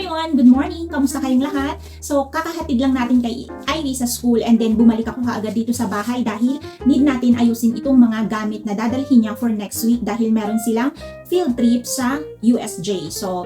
everyone! Good morning! Kamusta kayong lahat? So, kakahatid lang natin kay Ivy sa school and then bumalik ako kaagad dito sa bahay dahil need natin ayusin itong mga gamit na dadalhin niya for next week dahil meron silang field trip sa USJ. So,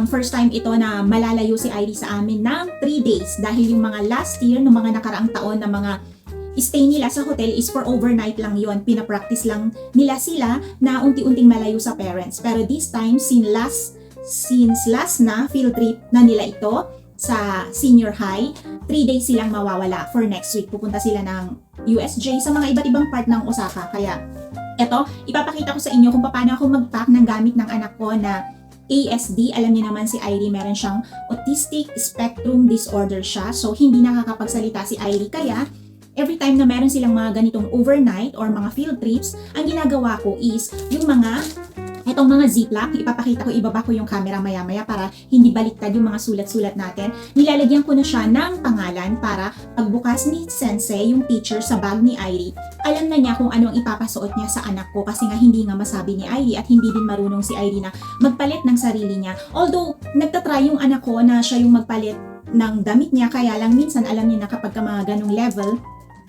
first time ito na malalayo si Ivy sa amin ng 3 days dahil yung mga last year, ng mga nakaraang taon na mga stay nila sa hotel is for overnight lang yon. Pinapractice lang nila sila na unti-unting malayo sa parents. Pero this time, since last na field trip na nila ito sa senior high, 3 days silang mawawala for next week. Pupunta sila ng USJ sa mga iba't ibang part ng Osaka. Kaya eto, ipapakita ko sa inyo kung paano ako mag-pack ng gamit ng anak ko na ASD. Alam niyo naman si Irie, meron siyang autistic spectrum disorder siya. So, hindi nakakapagsalita si Irie. Kaya, every time na meron silang mga ganitong overnight or mga field trips, ang ginagawa ko is yung itong mga ziplock, ipapakita ko, ibaba ko yung camera maya-maya para hindi baliktad yung mga sulat-sulat natin. Nilalagyan ko na siya ng pangalan para pagbukas ni Sensei, yung teacher sa bag ni Irie, alam na niya kung ano ang ipapasuot niya sa anak ko kasi nga hindi nga masabi ni Irie at hindi din marunong si Irie na magpalit ng sarili niya. Although, nagtatry yung anak ko na siya yung magpalit ng damit niya, kaya lang minsan alam niya na kapag ka mga ganong level,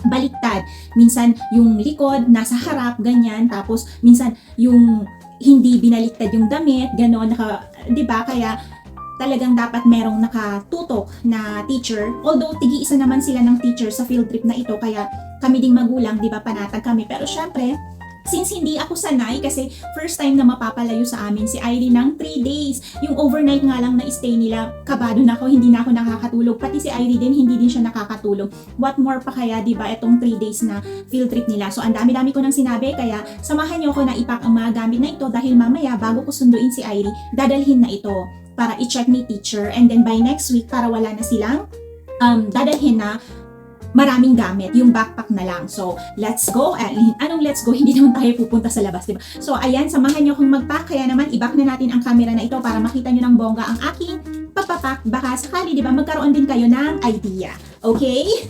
baliktad. Minsan yung likod nasa harap, ganyan, tapos minsan yung hindi binaliktad yung damit, gano'n, 'di ba? Kaya talagang dapat merong nakatutok na teacher. Although tigi-isa naman sila ng teacher sa field trip na ito, kaya kami ding magulang, 'di ba, panatag kami. Pero syempre, since hindi ako sanay kasi first time na mapapalayo sa amin si Irie ng 3 days. Yung overnight nga lang na stay nila, kabado na ako, hindi na ako nakakatulog. Pati si Irie din, hindi din siya nakakatulog. What more pa kaya, 'di ba, itong 3 days na field trip nila. So ang dami-dami ko nang sinabi, kaya samahan niyo ako na ipack ang mga gamit na ito dahil mamaya bago ko sunduin si Irie, dadalhin na ito para i-check ni teacher, and then by next week para wala na silang dadalhin na maraming gamit, yung backpack na lang. So, let's go. Anong let's go? Hindi naman tayo pupunta sa labas, diba? So, ayan, samahan nyo akong mag-pack. Kaya naman, i-back na natin ang camera na ito para makita nyo ng bongga ang aking pagpapack. Baka sakali, diba, magkaroon din kayo ng idea. Okay?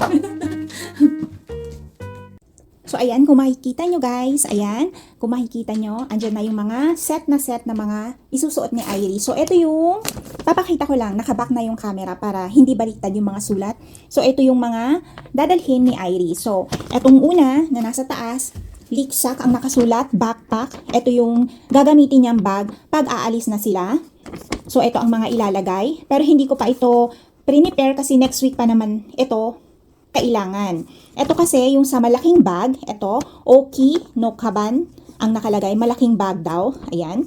So, ayan, kung makikita nyo guys, ayan, kung makikita nyo, andyan na yung mga set na mga isusuot ni Irie. So, ito yung, papakita ko lang, nakaback na yung camera para hindi baliktad yung mga sulat. So, ito yung mga dadalhin ni Irie. So, etong una na nasa taas, liksak ang nakasulat, backpack. Ito yung gagamitin niyang bag pag aalis na sila. So, ito ang mga ilalagay. Pero hindi ko pa ito prepare kasi next week pa naman ito kailangan. Ito kasi yung sa malaking bag, ito, Oki no Kaban ang nakalagay, malaking bag daw. Ayan.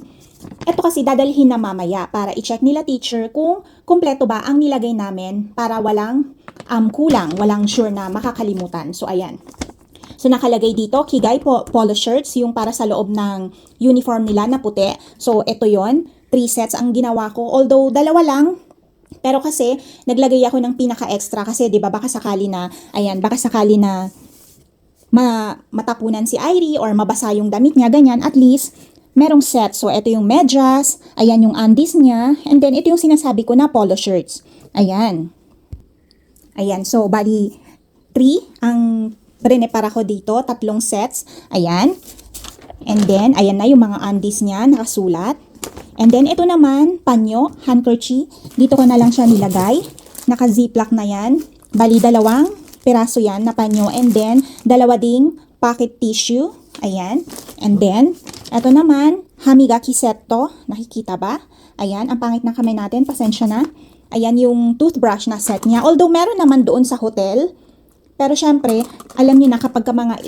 Ito kasi dadalhin na mamaya para i-check nila teacher kung kumpleto ba ang nilagay namin para walang kulang, walang sure na makakalimutan. So, ayan. So, nakalagay dito, Kigay polo shirts, yung para sa loob ng uniform nila na puti. So, ito yon 3 sets ang ginawa ko. Although, dalawa lang, pero kasi, naglagay ako ng pinaka-extra kasi, di ba, baka sakali na matapunan si Irie or mabasa yung damit niya, ganyan, at least, merong set. So, ito yung medyas, ayan yung undies niya, and then, ito yung sinasabi ko na polo shirts. Ayan. Ayan, so, bali, 3 ang prepare ko dito, 3 sets. Ayan. And then, ayan na yung mga undies niya, nakasulat. And then, ito naman, panyo, handkerchief. Dito ko na lang siya nilagay. Naka-ziplock na yan. Bali, 2 piraso yan na panyo. And then, 2 ding pocket tissue. Ayan. And then, ito naman, hamigaki set to. Nakikita ba? Ayan, ang pangit ng kamay natin. Pasensya na. Ayan yung toothbrush na set niya. Although, meron naman doon sa hotel. Pero syempre, alam niyo na kapag ka mga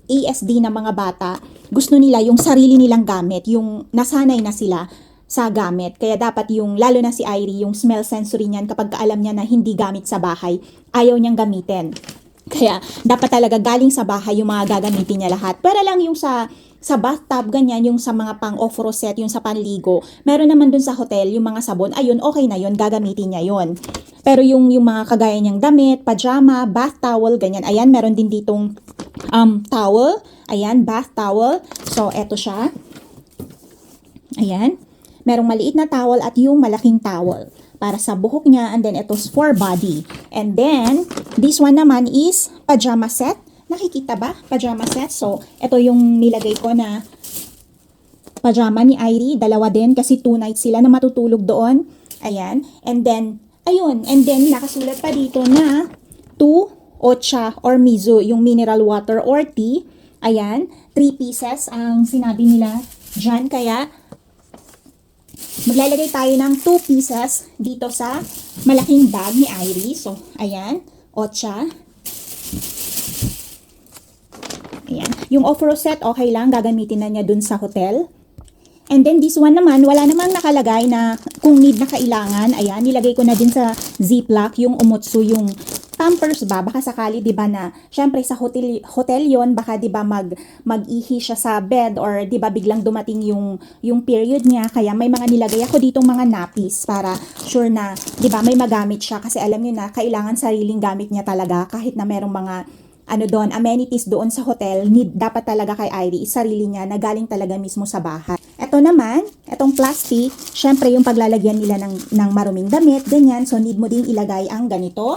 ASD na mga bata, gusto nila yung sarili nilang gamit, yung nasanay na sila sa gamit. Kaya dapat yung, lalo na si Irie, yung smell sensory niyan kapag alam niya na hindi gamit sa bahay, ayaw niyang gamitin. Kaya dapat talaga galing sa bahay yung mga gagamitin niya lahat. Pero lang yung sa bathtub, ganyan, yung sa mga pang-off-road set, yung sa panligo, meron naman dun sa hotel, yung mga sabon, ayun, okay na yun, gagamitin niya yun. Pero yung mga kagaya niyang damit, pajama, bath towel, ganyan, ayan, meron din ditong towel, ayan, bath towel. So, eto siya. Ayan. Merong maliit na towel at yung malaking towel para sa buhok niya, and then ito's for body. And then, this one naman is pajama set. Nakikita ba? Pajama set. So, ito yung nilagay ko na pajama ni Irie. 2 din kasi 2 nights sila na matutulog doon. Ayan. And then, ayun. And then, nakasulat pa dito na to Ocha or Mizu, yung mineral water or tea. Ayan. 3 pieces ang sinabi nila dyan. Kaya, maglalagay tayo ng 2 pieces dito sa malaking bag ni Iris. So, ayan. Ocha. Ayan. Yung offer set, okay lang. Gagamitin na niya dun sa hotel. And then this one naman, wala namang nakalagay na kung need na kailangan. Ayan, nilagay ko na din sa Ziploc yung umotsu, yung Pampers ba. Baka sakali, di ba na, syempre sa hotel yon baka di ba mag-ihi siya sa bed or di ba biglang dumating yung period niya. Kaya may mga nilagay ako ditong mga nappies para sure na, di ba, may magamit siya. Kasi alam niyo na, kailangan sariling gamit niya talaga kahit na merong mga doon, amenities doon sa hotel, dapat talaga kay Iris, sarili niya na galing talaga mismo sa bahay. Ito naman, itong plastic, syempre yung paglalagyan nila ng maruming damit, ganyan, so need mo din ilagay ang ganito.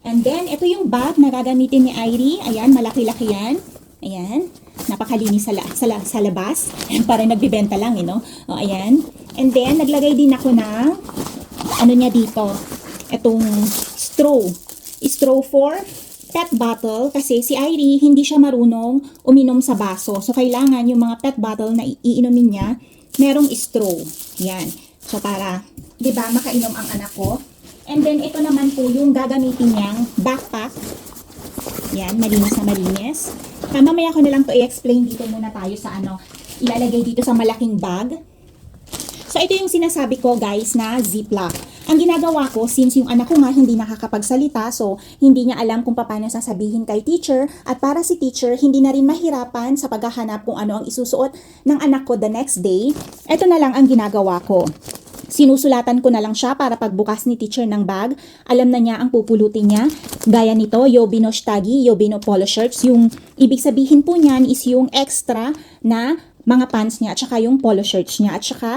And then, ito yung bag na gagamitin ni Iris, ayan, malaki-laki yan, ayan, napakalinis sa labas, parang nagbibenta lang, no? O, ayan, and then, naglagay din ako ng, niya dito, itong straw for pet bottle kasi si Iris hindi siya marunong uminom sa baso. So, kailangan yung mga pet bottle na iinumin niya, merong straw. Yan. So, para, di ba, makainom ang anak ko. And then, ito naman po yung gagamitin niyang backpack. Yan, malinis na malinis. Mamaya ko na lang to i-explain dito muna tayo sa ilalagay dito sa malaking bag. So, ito yung sinasabi ko, guys, na Ziploc. Ang ginagawa ko, since yung anak ko nga hindi nakakapagsalita, so hindi niya alam kung paano sasabihin kay teacher, at para si teacher, hindi na rin mahirapan sa paghahanap kung ano ang isusuot ng anak ko the next day, ito na lang ang ginagawa ko. Sinusulatan ko na lang siya para pagbukas ni teacher ng bag, alam na niya ang pupulutin niya. Gaya nito, Yobino Shitagi, Yobino Polo Shirts. Yung ibig sabihin po niyan is yung extra na mga pants niya at saka yung polo shirts niya at saka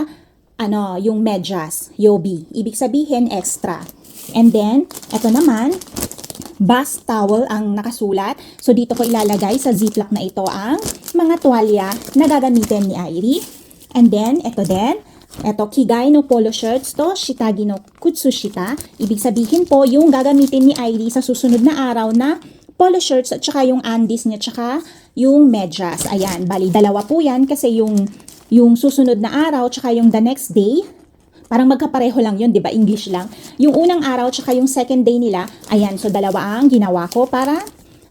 yung medyas, yobi. Ibig sabihin, extra. And then, eto naman, bath towel ang nakasulat. So, dito ko ilalagay sa Ziploc na ito ang mga tuwalya na gagamitin ni Iris. And then, eto din, eto, Kigai no polo shirts to, Shitagi no Kutsushita. Ibig sabihin po, yung gagamitin ni Iris sa susunod na araw na polo shirts at saka yung undies niya, at saka yung medyas. Ayan, bali, dalawa po yan kasi yung susunod na araw tsaka yung the next day, parang magkapareho lang yun, di ba? English lang. Yung unang araw tsaka yung second day nila, ayan, so dalawa ang ginawa ko para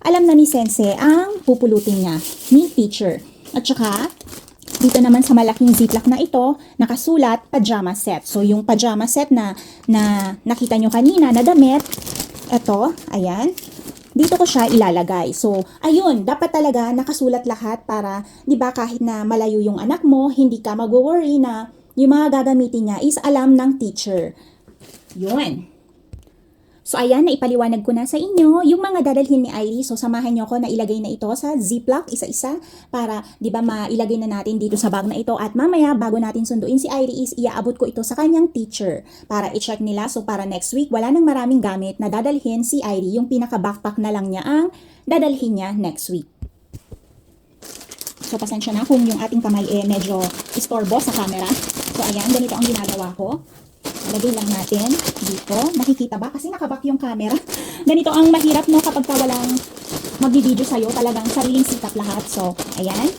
alam na ni Sensei ang pupulutin niya, ni teacher. At saka, dito naman sa malaking Ziploc na ito, nakasulat, pajama set. So, yung pajama set na nakita nyo kanina na damit, ito, ayan, dito ko siya ilalagay. So, ayun, dapat talaga nakasulat lahat para, di ba, kahit na malayo yung anak mo, hindi ka mag-worry na yung mga gagamitin niya is alam ng teacher. Yun. So, ayan, naipaliwanag ko na sa inyo yung mga dadalhin ni Iris. So, samahan niyo ako na ilagay na ito sa Ziploc, isa-isa, para, di ba, mailagay na natin dito sa bag na ito. At mamaya, bago natin sunduin si Iris, iaabot ko ito sa kanyang teacher para i-check nila. So, para next week, wala nang maraming gamit na dadalhin si Iris. Yung pinaka-backpack na lang niya ang dadalhin niya next week. So, pasensya na kung yung ating kamay medyo istorbo sa camera. So, ayan, ganito ang ginagawa ko. Lagay lang natin dito. Nakikita ba? Kasi nakaback yung camera. Ganito ang mahirap, no, kapag walang mag-video sa'yo. Talagang sariling sikap lahat. So, ayan.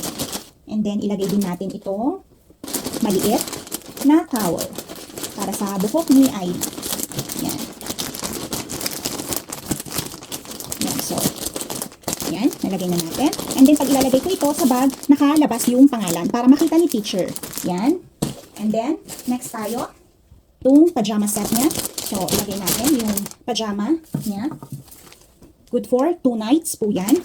And then, ilagay din natin itong maliit na towel para sa buhok ni Ivy. Ayan. Ayan. So, ayan. Nalagay na natin. And then, pag ilalagay ko ito sa bag, nakalabas yung pangalan para makita ni teacher. Ayan. And then, next tayo. Itong pajama set niya. So, ilagay natin yung pajama niya. Good for 2 nights po yan.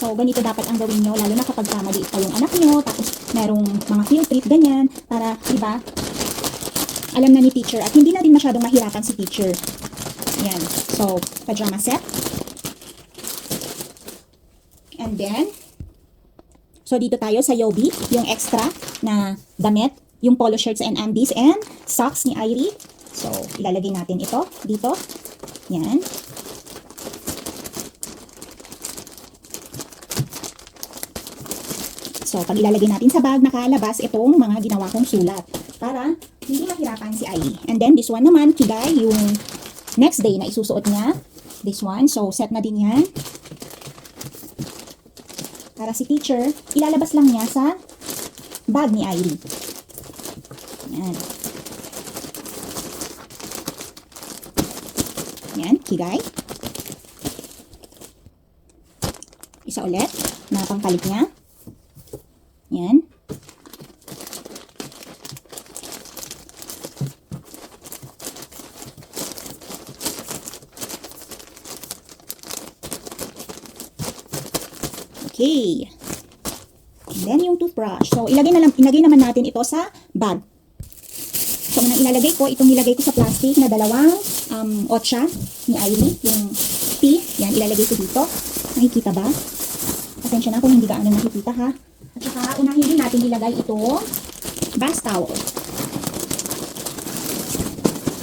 So, ganito dapat ang gawin nyo, lalo na kapag maliit pa yung anak nyo, tapos merong mga field trip, ganyan, para, diba, alam na ni teacher, at hindi na din masyadong mahirapan si teacher. Yan. So, pajama set. And then, so, dito tayo sa Yobi, yung extra na damit, yung polo shirts and undies and socks ni Iris. So, ilalagay natin ito dito. Yan. So, pag ilalagay natin sa bag, nakalabas itong mga ginawa kong sulat para hindi mahirapan si Ivy. And then, this one naman, Kigay, yung next day na isusuot niya. This one. So, set na din yan. Para si teacher, ilalabas lang niya sa bag ni Ivy. Yan. Yan, Kigay. Isa ulit na pangpalit niya. Yan. Okay. And then yung toothbrush. So ilagay naman natin ito sa bag. So unang ilalagay ko, itong nilagay ko sa plastic na dalawang otsa ni Ivy, yung tea. Yan, ilalagay ko dito. Nakikita ba? Pasensya na kung hindi gaano nakikita ha. At saka, unahin din natin ilagay itong bath towel.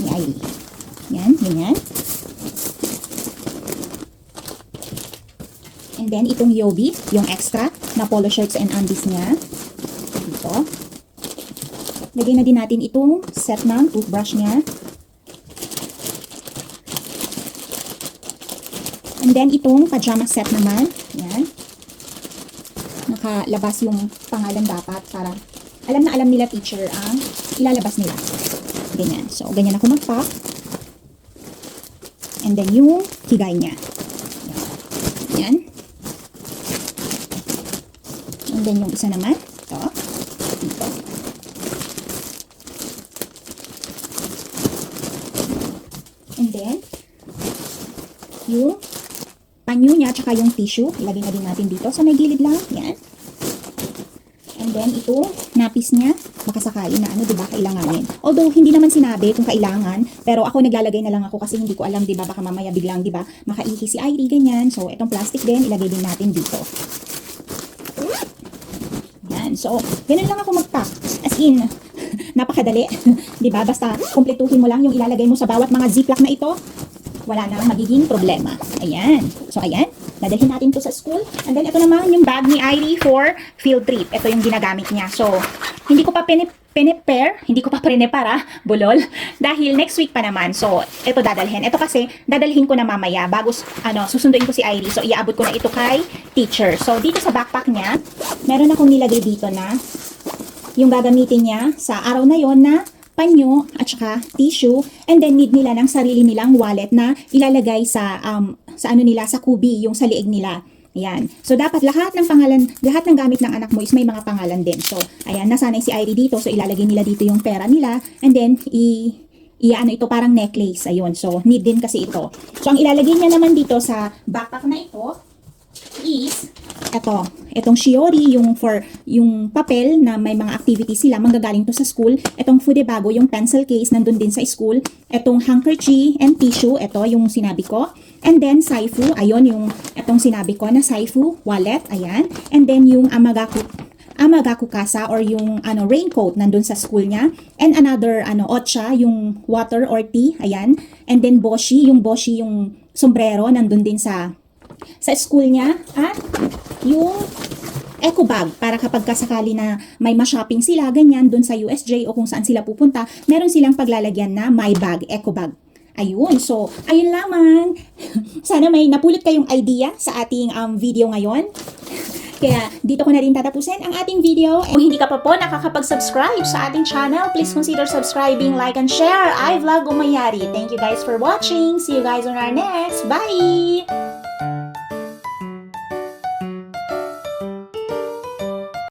Ni Ivy. Yan, ganyan. And then, itong Yobi, yung extra na polo shirts and undies niya. Dito. Lagay na din natin itong set ng toothbrush niya. And then, itong pajama set naman. Yan. Nakalabas yung pangalan dapat para alam na alam nila teacher ang ilalabas nila. Ganyan. So, ganyan ako mag-pack. And then, yung higay niya. Yan. And then, yung isa naman. Ito. Dito. And then, yung panyo niya, tsaka yung tissue, ilagay na din natin dito sa may gilid lang. Yan. And then, itong napis niya, baka sakali na diba, kailanganin. Although, hindi naman sinabi kung kailangan, pero ako naglalagay na lang ako kasi hindi ko alam, diba, baka mamaya biglang, diba, makaihi si Ivy, ganyan. So, itong plastic din, ilagay din natin dito. Yan. So, ganun lang ako mag-pack. As in, napakadali. Diba, basta kumpletuhin mo lang yung ilalagay mo sa bawat mga ziplock na ito. Wala na magiging problema. Ayan. So, ayan. Dadalhin natin to sa school. And then, ito naman yung bag ni Ivy for field trip. Ito yung ginagamit niya. So, hindi ko pa hindi ko pa prepare, bulol. Dahil next week pa naman. So, ito dadalhin. Ito kasi, dadalhin ko na mamaya. Bago, susunduin ko si Ivy. So, iaabot ko na ito kay teacher. So, dito sa backpack niya, meron akong nilagay dito na yung gagamitin niya sa araw na yon na panyo at saka tissue, and then need nila ng sarili nilang wallet na ilalagay sa sa kubi, yung sa liig nila. Ayan. So, dapat lahat ng gamit ng anak mo is may mga pangalan din. So, ayan, nasanay si Ivy dito. So, ilalagay nila dito yung pera nila, and then, ito parang necklace. Ayun. So, need din kasi ito. So, ang ilalagay niya naman dito sa backpack na ito is itong shiori, yung papel na may mga activities sila, manggagaling to sa school. Itong fudebago, yung pencil case, nandun din sa school. Itong handkerchief and tissue, ito yung sinabi ko. And then, saifu, ayun, itong sinabi ko na saifu, wallet, ayan. And then, yung amagaku kasa or yung raincoat nandun sa school niya. And another, ocha, yung water or tea, ayan. And then, boshi, yung sombrero, nandun din sa school niya. At yung eco bag para kapag kasakali na may ma-shopping sila, ganyan, dun sa USJ o kung saan sila pupunta, meron silang paglalagyan na my bag, eco bag. Ayun, so, ayun lamang. Sana may napulot kayong idea sa ating video ngayon. Kaya dito ko na rin tatapusin ang ating video. Kung hindi ka pa po nakakapag-subscribe sa ating channel, please consider subscribing, like, and share. I Vlog Umayari. Thank you guys for watching. See you guys on our next. Bye!